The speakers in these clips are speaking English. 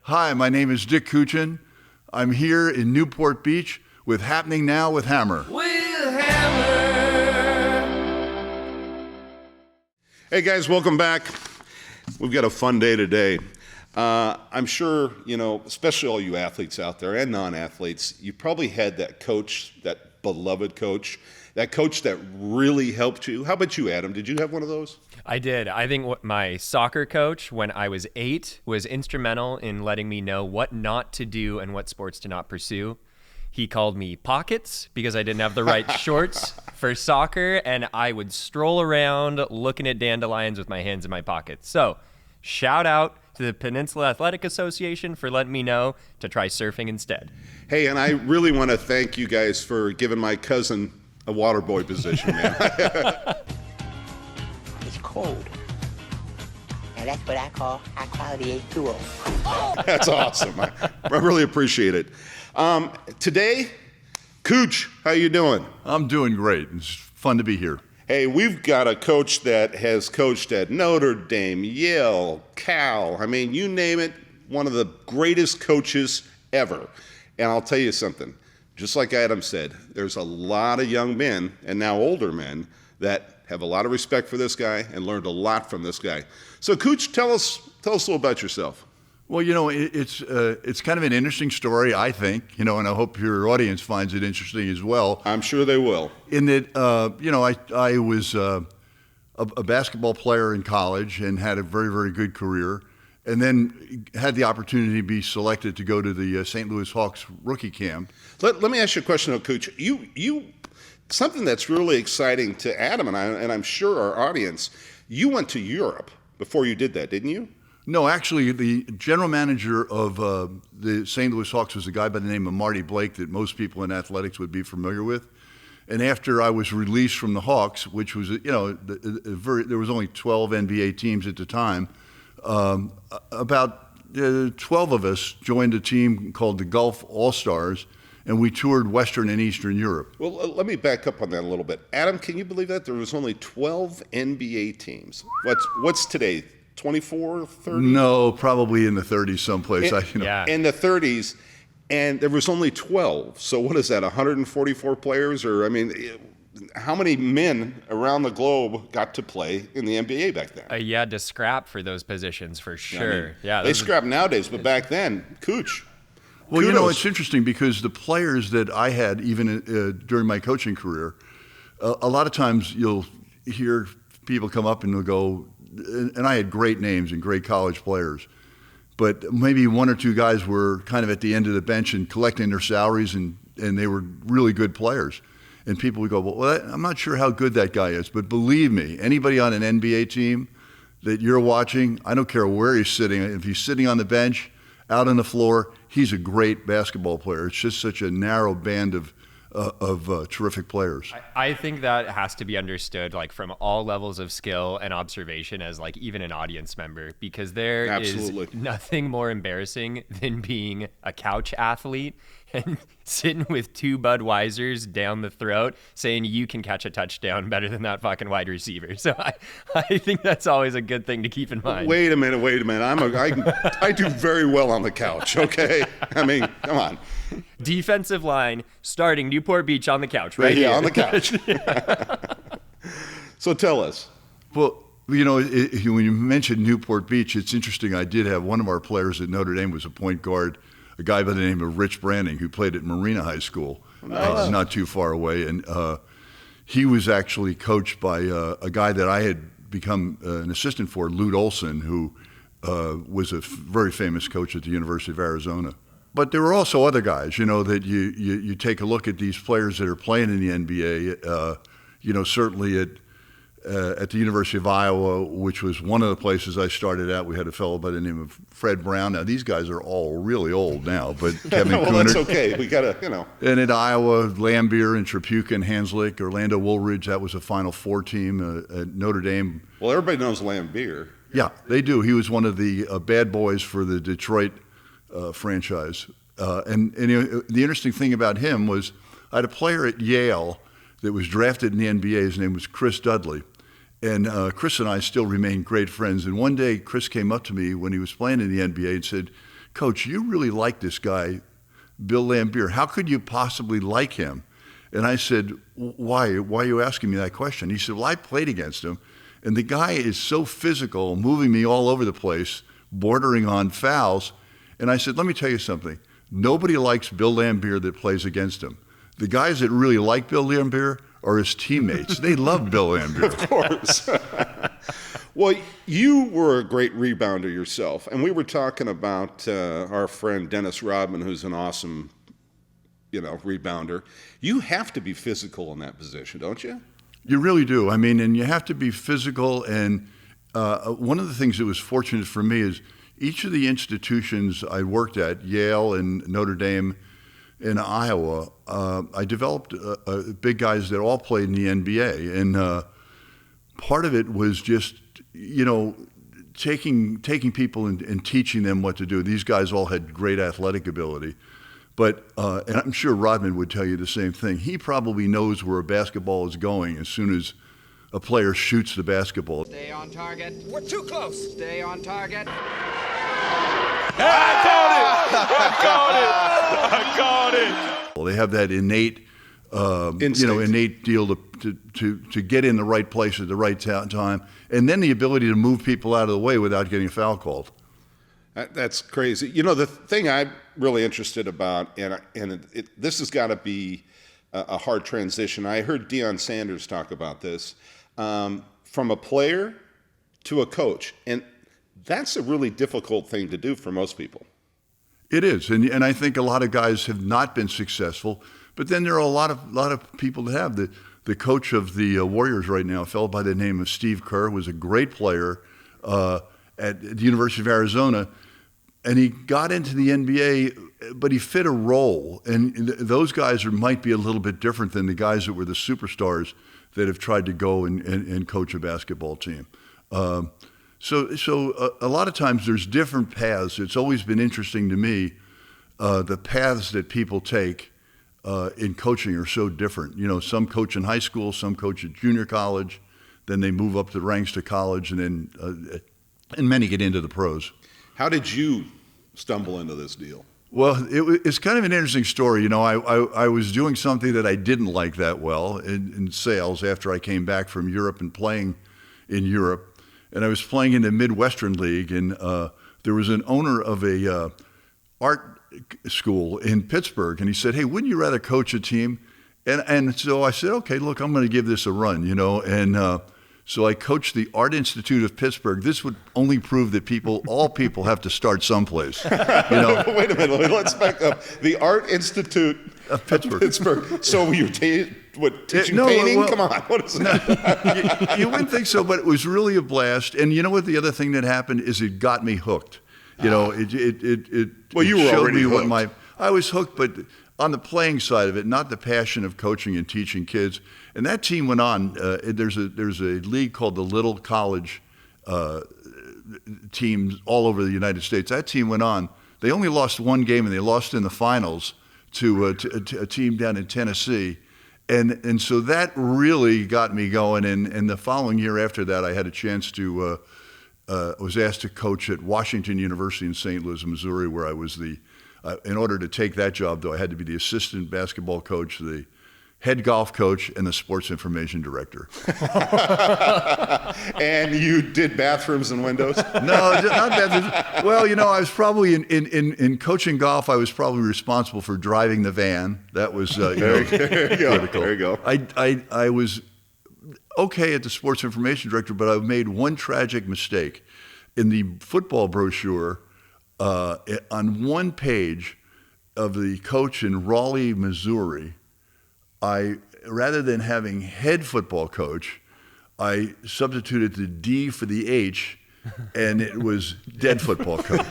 Hi, my name is Dick Kuchen. I'm here in Newport Beach with Happening Now with Hammer. Hey guys, welcome back. We've got a fun day today. I'm sure, especially all you athletes out there and non-athletes, you probably had that coach, that beloved coach, that coach that really helped you. How about you, Adam? Did you have one of those? I did. I think my soccer coach when I was 8 was instrumental in letting me know what not to do and what sports to not pursue. He called me Pockets because I didn't have the right shorts for soccer, and I would stroll around looking at dandelions with my hands in my pockets. So, shout out to the Peninsula Athletic Association for letting me know to try surfing instead. Hey, and I really want to thank you guys for giving my cousin a water boy position, man. It's cold. And that's what I call high-quality H2O. That's awesome. I really appreciate it. Today, Kuch, how you doing? I'm doing great. It's fun to be here. Hey, we've got a coach that has coached at Notre Dame, Yale, Cal. I mean, you name it, one of the greatest coaches ever. And I'll tell you something. Just like Adam said, there's a lot of young men, and now older men, that have a lot of respect for this guy and learned a lot from this guy. So, Kuch, tell us a little about yourself. Well, it's kind of an interesting story, I think, and I hope your audience finds it interesting as well. I'm sure they will. In that, I was a basketball player in college and had a very, very good career, and then had the opportunity to be selected to go to the St. Louis Hawks rookie camp. Let me ask you a question, though, Coach. You something that's really exciting to Adam and I'm sure our audience. You went to Europe before you did that, didn't you? No, actually, the general manager of the St. Louis Hawks was a guy by the name of Marty Blake that most people in athletics would be familiar with. And after I was released from the Hawks, which was, there was only 12 NBA teams at the time, about 12 of us joined a team called the Gulf All-Stars, and we toured Western and Eastern Europe. Well, let me back up on that a little bit. Adam, can you believe that? There was only 12 NBA teams. What's today? 24, 30? No, probably in the 30s someplace. In the 30s, and there was only 12. So what is that, 144 players? Or, how many men around the globe got to play in the NBA back then? You had to scrap for those positions for sure. They scrap nowadays, but back then, Kuch. Well, kudos. It's interesting because the players that I had, even during my coaching career, a lot of times you'll hear people come up and they'll go, and I had great names and great college players, but maybe one or two guys were kind of at the end of the bench and collecting their salaries, and they were really good players. And people would go, well, I'm not sure how good that guy is, but believe me, anybody on an NBA team that you're watching, I don't care where he's sitting, if he's sitting on the bench, out on the floor, he's a great basketball player. It's just such a narrow band of terrific players. I think that has to be understood from all levels of skill and observation as even an audience member, because there Absolutely. is nothing more embarrassing than being a couch athlete and sitting with 2 Budweisers down the throat saying you can catch a touchdown better than that fucking wide receiver. So I think that's always a good thing to keep in mind. Wait a minute. I do very well on the couch, okay? Come on. Defensive line starting Newport Beach on the couch, right? Yeah, here. on the couch. So tell us. Well, when you mentioned Newport Beach, it's interesting. I did have one of our players at Notre Dame was a point guard, a guy by the name of Rich Branning, who played at Marina High School, not too far away. And he was actually coached by a guy that I had become an assistant for, Lute Olson, who was a very famous coach at the University of Arizona. But there were also other guys, that you take a look at these players that are playing in the NBA. Certainly at the University of Iowa, which was one of the places I started at, we had a fellow by the name of Fred Brown. Now, these guys are all really old now, but Kevin well, Cooner. that's okay. We got to, And at Iowa, Lambier and Trapuka and Hanslick, Orlando Woolridge, that was a Final Four team. At Notre Dame. Well, everybody knows Lambier. Yeah, they do. He was one of the bad boys for the Detroit franchise. And the interesting thing about him was I had a player at Yale that was drafted in the NBA. His name was Chris Dudley. And Chris and I still remain great friends. And one day, Chris came up to me when he was playing in the NBA and said, Coach, you really like this guy, Bill Laimbeer. How could you possibly like him? And I said, why? Why are you asking me that question? He said, well, I played against him, and the guy is so physical, moving me all over the place, bordering on fouls. And I said, let me tell you something. Nobody likes Bill Laimbeer that plays against him. The guys that really like Bill Laimbeer are his teammates. They love Bill Laimbeer. Of course. Well, you were a great rebounder yourself, and we were talking about our friend Dennis Rodman, who's an awesome, rebounder. You have to be physical in that position, don't you? You really do. I mean, and you have to be physical. And one of the things that was fortunate for me is each of the institutions I worked at, Yale and Notre Dame in Iowa, I developed big guys that all played in the NBA. And part of it was just, taking people and teaching them what to do. These guys all had great athletic ability. But, and I'm sure Rodman would tell you the same thing, he probably knows where a basketball is going as soon as a player shoots the basketball. Stay on target. We're too close. Stay on target. I called it. They have that innate, innate deal to get in the right place at the right time, and then the ability to move people out of the way without getting a foul called. That's crazy. The thing I'm really interested about, and this has got to be a hard transition. I heard Deion Sanders talk about this, from a player to a coach, and that's a really difficult thing to do for most people. It is, and I think a lot of guys have not been successful, but then there are a lot of people that have. The coach of the Warriors right now, a fellow by the name of Steve Kerr, was a great player at the University of Arizona, and he got into the NBA, but he fit a role, and those guys might be a little bit different than the guys that were the superstars that have tried to go and coach a basketball team. So a lot of times there's different paths. It's always been interesting to me, the paths that people take in coaching are so different. Some coach in high school, some coach at junior college, then they move up the ranks to college, and then and many get into the pros. How did you stumble into this deal? Well, it's kind of an interesting story. I was doing something that I didn't like that well in sales after I came back from Europe and playing in Europe. And I was playing in the Midwestern League, and there was an owner of a art school in Pittsburgh, and he said, hey, wouldn't you rather coach a team? And so I said, okay, look, I'm going to give this a run, and so I coached the Art Institute of Pittsburgh. This would only prove that all people have to start someplace. Wait a minute, let's back up. The Art Institute of Pittsburgh. So you're teaching painting? Come on, what is that? You wouldn't think so, but it was really a blast. And you know what? The other thing that happened is it got me hooked. It Well, you were showed already me hooked. I was hooked, but on the playing side of it, not the passion of coaching and teaching kids. And that team went on. There's a league called the Little College teams all over the United States. That team went on. They only lost one game, and they lost in the finals to a team down in Tennessee. And so that really got me going. And the following year after that, I had a chance to was asked to coach at Washington University in St. Louis, Missouri, where I was in order to take that job, though, I had to be the assistant basketball coach, the head golf coach, and the sports information director. And you did bathrooms and windows? No, not bathrooms. Well, I was probably in coaching golf, I was probably responsible for driving the van. That was There you go. critical. There you go. I was okay at the sports information director, but I made one tragic mistake. In the football brochure, on one page of the coach in Raleigh, Missouri, rather than having head football coach, I substituted the D for the H, and it was dead football coach.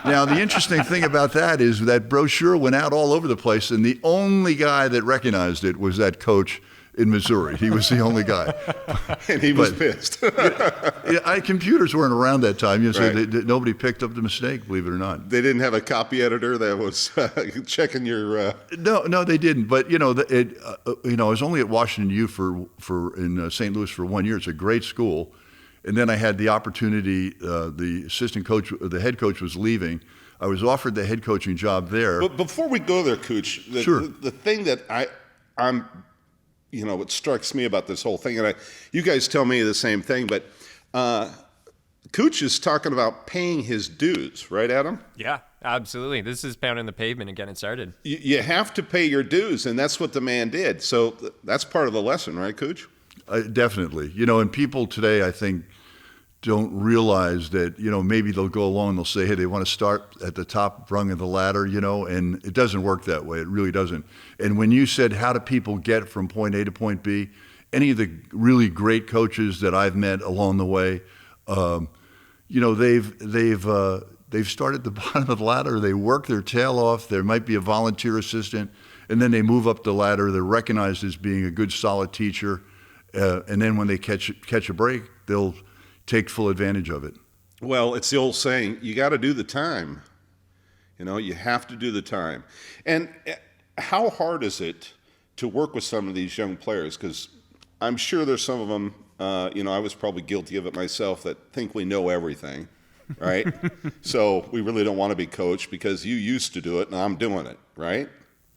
Now, the interesting thing about that is that brochure went out all over the place, and the only guy that recognized it was that coach in Missouri. He was the only guy. And he was pissed. Computers weren't around that time, so Right. nobody picked up the mistake, believe it or not. They didn't have a copy editor that was checking your... No, they didn't. But I was only at Washington U in St. Louis for 1 year. It's a great school, and then I had the opportunity. The assistant coach, the head coach, was leaving. I was offered the head coaching job there. But before we go there, Kuch, the thing that I'm, what strikes me about this whole thing, and you guys tell me the same thing, but Kuch is talking about paying his dues, right, Adam? Yeah, absolutely. This is pounding the pavement and getting it started. You have to pay your dues, and that's what the man did. So that's part of the lesson, right, Kuch? Definitely. And people today, I think, don't realize that, maybe they'll go along and they'll say, hey, they want to start at the top rung of the ladder, and it doesn't work that way. It really doesn't. And when you said, how do people get from point A to point B, any of the really great coaches that I've met along the way, they've started at the bottom of the ladder. They work their tail off. There might be a volunteer assistant, and then they move up the ladder. They're recognized as being a good, solid teacher. And then when they catch a break, they'll take full advantage of it. Well, it's the old saying, you got to do the time. You have to do the time. And how hard is it to work with some of these young players? Because I'm sure there's some of them, I was probably guilty of it myself, that think we know everything, right? So we really don't want to be coached because you used to do it and I'm doing it, right?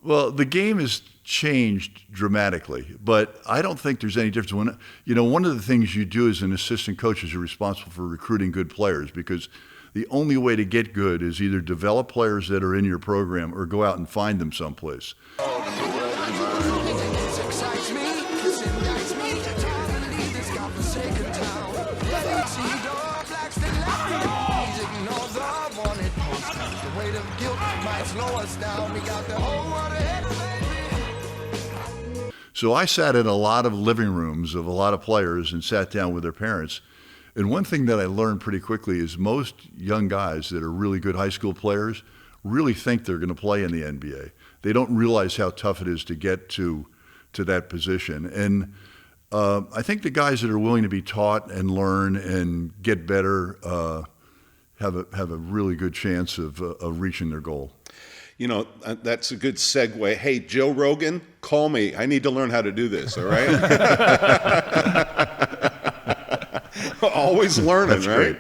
Well, the game has changed dramatically, but I don't think there's any difference. One of the things you do as an assistant coach is you're responsible for recruiting good players, because the only way to get good is either develop players that are in your program or go out and find them someplace. So I sat in a lot of living rooms of a lot of players and sat down with their parents. And one thing that I learned pretty quickly is most young guys that are really good high school players really think they're going to play in the NBA. They don't realize how tough it is to get to that position. And I think the guys that are willing to be taught and learn and get better have a really good chance of reaching their goal. That's a good segue. Hey, Joe Rogan, call me. I need to learn how to do this, all right? Always learning, That's right? great.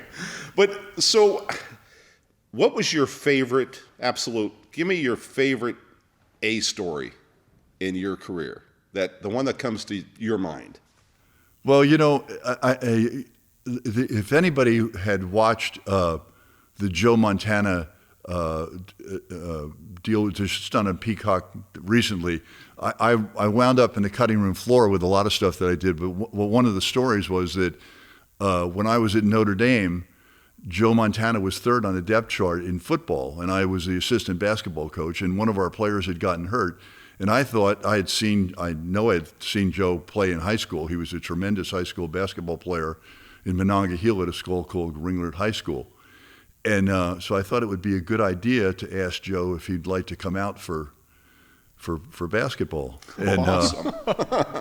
But so what was your favorite, give me your favorite A story in your career, the one that comes to your mind? Well, if anybody had watched the Joe Montana deal just done on Peacock recently, I wound up in the cutting room floor with a lot of stuff that I did. But one of the stories was that when I was at Notre Dame, Joe Montana was third on the depth chart in football, and I was the assistant basketball coach, and one of our players had gotten hurt. And I thought I had seen Joe play in high school. He was a tremendous high school basketball player in Monongahela at a school called Ringler High School. And so I thought it would be a good idea to ask Joe if he'd like to come out for basketball. And Awesome.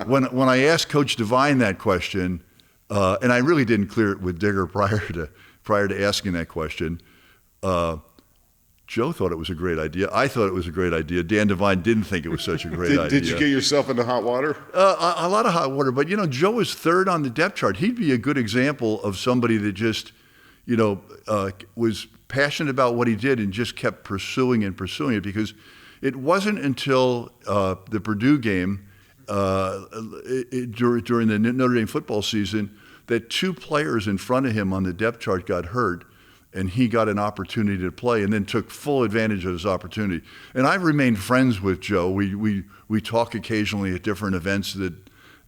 when I asked Coach Devine that question, and I really didn't clear it with Digger prior to asking that question, Joe thought it was a great idea. I thought it was a great idea. Dan Devine didn't think it was such a great idea. Did you get yourself into hot water? A lot of hot water. But, Joe was third on the depth chart. He'd be a good example of somebody that just, was passionate about what he did and just kept pursuing it, because it wasn't until the Purdue game during the Notre Dame football season that two players in front of him on the depth chart got hurt, and he got an opportunity to play and then took full advantage of his opportunity. And I've remained friends with Joe. We talk occasionally at different events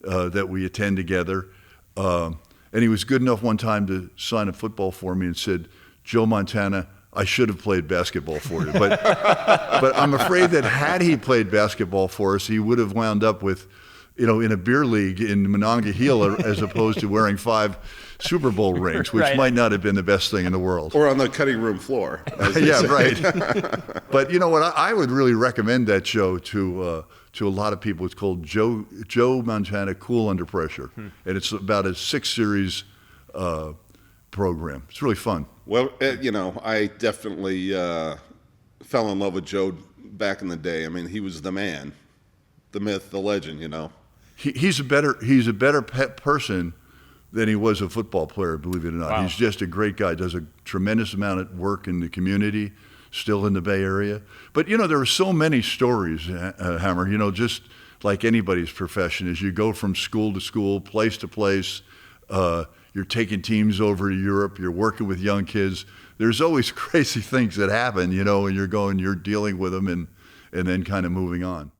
that we attend together. And he was good enough one time to sign a football for me and said, Joe Montana, I should have played basketball for you. But I'm afraid that had he played basketball for us, he would have wound up with, in a beer league in Monongahela as opposed to wearing 5 Super Bowl rings, which Right. might not have been the best thing in the world. Or on the cutting room floor? as they Yeah, say. right. But you know what? I would really recommend that show to a lot of people. It's called Joe Montana Cool Under Pressure, and it's about a 6-series program. It's really fun. Well, I definitely fell in love with Joe back in the day. I mean, he was the man, the myth, the legend. He's a better person than he was a football player, believe it or not. Wow. He's just a great guy. Does a tremendous amount of work in the community. still in the Bay Area. But, you know, there are so many stories, Hammer, you know, just like anybody's profession, as you go from school to school, place to place, you're taking teams over to Europe, you're working with young kids. There's always crazy things that happen, you know, and you're dealing with them and then kind of moving on.